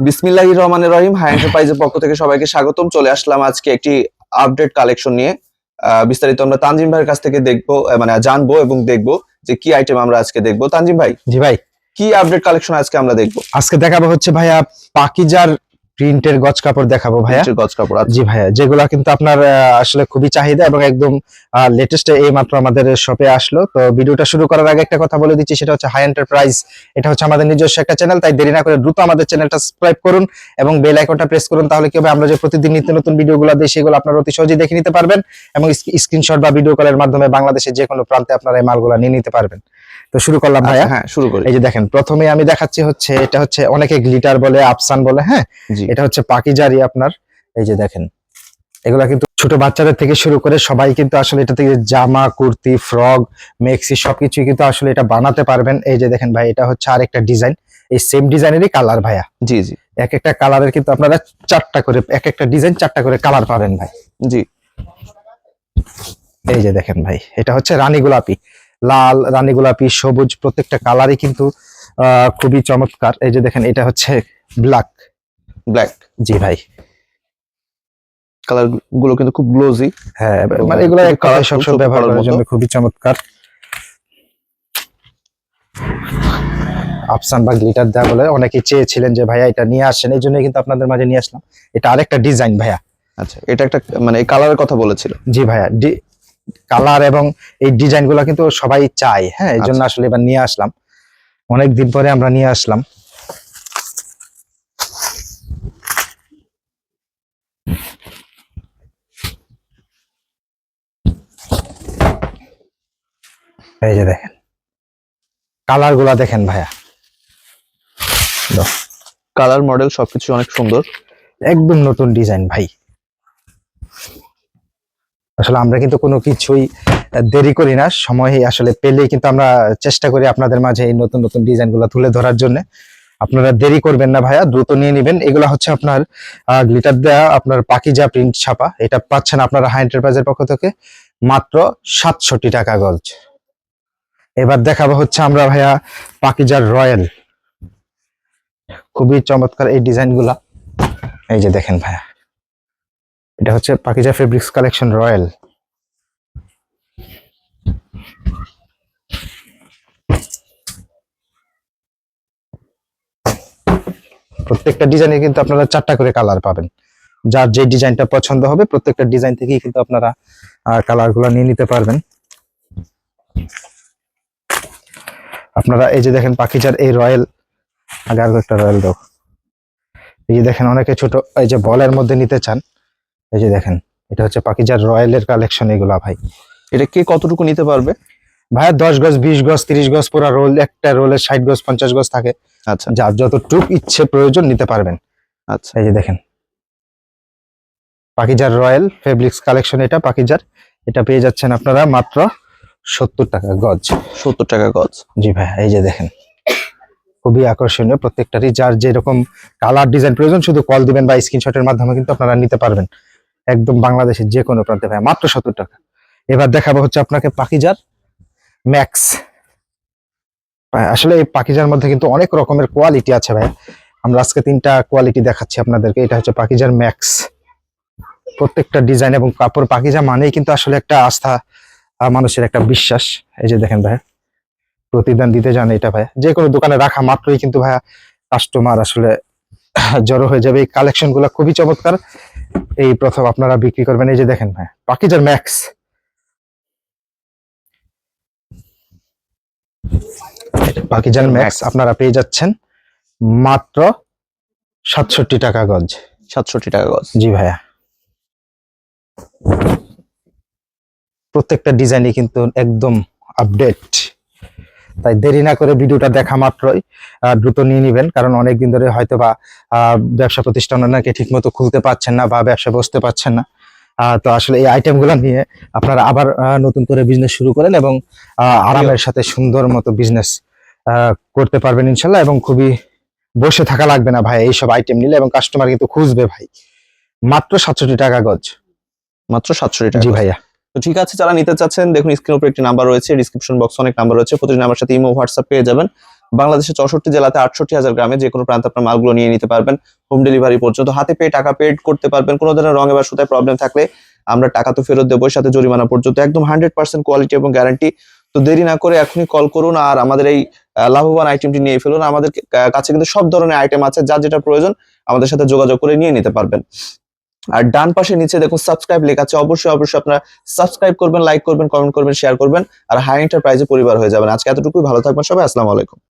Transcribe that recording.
বিসমিল্লাহির রহমানির রহিম। হাই এন্টারপ্রাইজের পক্ষ থেকে সবাইকে স্বাগতম। চলে আসলাম আজকে একটি আপডেট কালেকশন নিয়ে। বিস্তারিত আমরা তানজিম ভাইয়ের কাছ থেকে দেখবো, মানে জানবো এবং দেখবো যে কি আইটেম আমরা আজকে দেখবো। তানজিম ভাই, জি ভাই, কি আপডেট কালেকশন আজকে আমরা দেখবো? আজকে দেখাবো হচ্ছে ভাইয়া পাকিজার প্রিন্টের গজ কাপড় দেখাবো ভাইয়া। গজ কাপড়, জি ভাইয়া, যেগুলা কিন্তু আপনার আসলে খুবই চাহিদা এবং একদম লেটেস্ট এই মাত্র আমাদের শপে আসলো। তো ভিডিওটা শুরু করার আগে একটা কথা বলে দিচ্ছি, সেটা হচ্ছে হাই এন্টারপ্রাইজ। এটা হচ্ছে আমাদের নিজস্ব একটা চ্যানেল, তাই দেরি না করে দ্রুত আমাদের চ্যানেলটা সাবস্ক্রাইব করুন এবং বেল আইকনটা প্রেস করুন। তাহলে কি হবে, আমরা যে প্রতিদিন নিত্য নতুন ভিডিওগুলো দিই সেগুলো আপনারা অতি সহজেই দেখে নিতে পারবেন এবং স্ক্রিনশট বা ভিডিও কলের মাধ্যমে বাংলাদেশের যে কোনো প্রান্তে আপনারা এই মালগুলো নিয়ে নিতে পারবেন। তো শুরু করলাম ভাইয়া। হ্যাঁ, শুরু করি। এই যে দেখেন, প্রথমে আমি দেখাচ্ছি হচ্ছে, এটা হচ্ছে অনেকে গ্লিটার বলে, আফসান বলে, হ্যাঁ জি, এটা হচ্ছে পাকিজারি আপনার। এই যে দেখেন, এগুলা কিন্তু ছোট বাচ্চাদের থেকে শুরু করে সবাই কিন্তু আসলে এটা থেকে জামা, কুর্তি, ফ্রক, মেক্সি সবকিছু কিন্তু আসলে এটা বানাতে পারবেন। এই যে দেখেন ভাই, এটা হচ্ছে আরেকটা ডিজাইন, এই সেম ডিজাইনেরই কালার ভাইয়া। জি জি এক একটা কালারের কিন্তু আপনারা চারটা করে, এক একটা ডিজাইন চারটা করে কালার পাবেন ভাই। জি। এই যে দেখেন ভাই, এটা হচ্ছে রানী গোলাপি, লাল, রানী গোলাপি, সবুজ, প্রত্যেকটা কালারই কিন্তু খুবই চমৎকার। এই যে দেখেন, এটা হচ্ছে ব্ল্যাক। ব্ল্যাক, জি ভাই, কালার গুলো কিন্তু খুব গ্লোজি। হ্যাঁ মানে এগুলো খুবই এক কথায় colourful, সবসময় ব্যবহার করার করার মতো। জন্য খুবই চমৎকার। আফসান বা গ্লিটার দেওয়া বলে অনেকে চেয়েছিলেন যে ভাইয়া এটা নিয়ে আসেন, এই জন্য কিন্তু আপনাদের মাঝে নিয়ে আসলাম। এটা আরেকটা ডিজাইন ভাইয়া। আচ্ছা, এটা একটা মানে এই কালারের কথা বলেছিল। জি ভাইয়া, কালার এবং এই ডিজাইন গুলা কিন্তু সবাই চায়, হ্যাঁ এই জন্য আচ্ছা। আসলে এবার নিয়ে আসলাম, অনেক দিন পরে আমরা নিয়ে আসলাম। এই যে দেখেন, কালার গুলা দেখেন ভাইয়া, কালার, মডেল সবকিছু অনেক সুন্দর। একদম নতুন ডিজাইন ভাই। আসলে আমরা কিন্তু কোনো কিছুই দেরি করি না, সময় আসলে পেলেই কিন্তু আমরা চেষ্টা করি আপনাদের মাঝে এই নতুন নতুন ডিজাইন গুলা তুলে ধরার জন্য। আপনারা দেরি করবেন না ভাইয়া, দ্রুত নিয়ে নেবেন। এগুলা হচ্ছে আপনার গ্লিটার দেওয়া, আপনার পাকিজা প্রিন্ট ছাপা। এটা পাচ্ছেন আপনারা হাই এন্টারপ্রাইজের পক্ষ থেকে মাত্র ৬৭ টাকা গজ। এবার দেখাবো হচ্ছে আমরা ভাইয়া পাকিজার রয়্যাল, খুবই চমৎকার এই ডিজাইন গুলা। এই যে দেখেন ভাইয়া, এটা হচ্ছে পাকিজা ফেব্রিক্স কালেকশন রয়্যাল। প্রত্যেকটা ডিজাইনে কিন্তু আপনারা চারটা করে কালার পাবেন। যার যে ডিজাইনটা পছন্দ হবে প্রত্যেকটা ডিজাইন থেকেই কিন্তু আপনারা কালার গুলা নিয়ে নিতে পারবেন। আপনারা এই যে দেখেন পাকিজার এই রয়্যাল, আগে আরো একটা রয়্যাল দাও। এই যে দেখেন, অনেকে ছোট এই যে বলের মধ্যে নিতে চান, এই যে দেখেন, এটা হচ্ছে পাকিজার রয়্যালের কালেকশন এগুলা ভাই। এটা কে কতটুকু নিতে পারবে? ভাইয়া 10 গজ, 20 গজ, 30 গজ পুরো রোল, একটা রোলের 60 গজ 50 গজ থাকে। আচ্ছা যার যতটুক ইচ্ছে প্রয়োজন নিতে পারবেন। আচ্ছা। এই যে দেখেন, পাকিজার রয়্যাল ফেব্রিক্স কালেকশন, এটা পাকিজার, এটা পেয়ে যাচ্ছেন আপনারা মাত্র 70 টাকা গজ। 70 টাকা গজ। জি ভাই, এই যে দেখেন, খুবই আকর্ষণীয়। প্রত্যেকটারই যার যেরকম কালার ডিজাইন প্রয়োজন শুধু কল দিবেন বা স্ক্রিনশটের মাধ্যমে কিন্তু আপনারা নিতে পারবেন একদম বাংলাদেশের যে কোনো প্রান্তে ভাই, মাত্র 70 টাকা। এবার দেখাবো হচ্ছে আপনাকে পাকিজার ম্যাক্স। আসলে এই পাকিজার মধ্যে কিন্তু অনেক রকমের কোয়ালিটি আছে ভাই, আমরা আজকে 3টা কোয়ালিটি দেখাচ্ছি আপনাদেরকে। এটা হচ্ছে পাকিজার ম্যাক্স, প্রত্যেকটা ডিজাইন এবং কাপড় পাকিজা মানেই কিন্তু আসলে একটা আস্থা, মানুষের একটা বিশ্বাস। এই যে দেখেন ভাই, প্রতিদান দিতে জানে এটা ভাই, যে কোনো দোকানে রাখা মাত্রই কিন্তু ভাইয়া কাস্টমার আসলে জড়ো হয়ে যাবে। এই কালেকশন গুলা খুবই চমৎকার, এই প্রথম আপনারা বিক্রি করবেন। এই যে দেখেন ভাই, পাকিজার ম্যাক্স, পাকিজার ম্যাক্স আপনারা পেয়ে যাচ্ছেন মাত্র ৬৭ টাকা গজ। 67 টাকা গজ। জি ভাইয়া, প্রত্যেকটা ডিজাইনই কিন্তু একদম আপডেট, তাই দেরি না করে ভিডিওটা দেখা মাত্রই দ্রুত নিয়ে নেবেন, কারণ অনেকদিন ধরে হয়তো বা ব্যবসা প্রতিষ্ঠান অনেকে ঠিক মতো খুলতে পারছেন না বা ব্যবসা বসতে পারছেন না। তো আসলে এই আইটেম গুলা নিয়ে আপনারা আবার নতুন করে বিজনেস শুরু করেন এবং আরামের সাথে সুন্দর মতো বিজনেস করতে পারবেন ইনশাল্লাহ, এবং খুবই বসে থাকা লাগবে না ভাই এইসব আইটেম নিলে, এবং কাস্টমার কিন্তু খুঁজবে ভাই। মাত্র ৬৭ টাকা গজ, মাত্র 67 টাকা। জি ভাইয়া। তো ঠিক আছে, যারা নিতে চাচ্ছেন দেখুন স্ক্রিনের উপর একটি নাম্বার রয়েছে, ডেসক্রিপশন বক্সে অনেক নাম্বার রয়েছে, প্রতিটি নাম্বার সাথে ইমো হোয়াটসঅ্যাপ পেয়ে যাবেন। বাংলাদেশের 64 জেলাতে 68,000 গ্রামে যে কোনো প্রান্তে আপনার মালগুলো নিয়ে নিতে পারবেন। হোম ডেলিভারি পর্যন্ত হাতে পেয়ে টাকা পেড করতে পারবেন। কোনো ধরনের রঙে বা সুতায় প্রবলেম থাকলে আমরা টাকা তো ফেরত দেবো, সাথে জরিমানা পর্যন্ত, একদম 100% কোয়ালিটি এবং গ্যারান্টি। তো দেরি না করে এখনই কল করুন আর আমাদের এই লাভবান আইটেমটি নিয়ে ফেলুন। আমাদের কাছে কিন্তু সব ধরনের আইটেম আছে, যার যেটা প্রয়োজন আমাদের সাথে যোগাযোগ করে নিয়ে নিতে পারবেন। আর ডান পাশে নিচে দেখুন সাবস্ক্রাইব লেখা আছে, অবশ্যই আপনারা সাবস্ক্রাইব করবেন, লাইক করবেন, কমেন্ট করবেন, শেয়ার করবেন আর হাই এন্টারপ্রাইজে পরিবার হয়ে যাবেন। আজকে এতটুকুই, ভালো থাকবেন সবাই, আসসালামু আলাইকুম।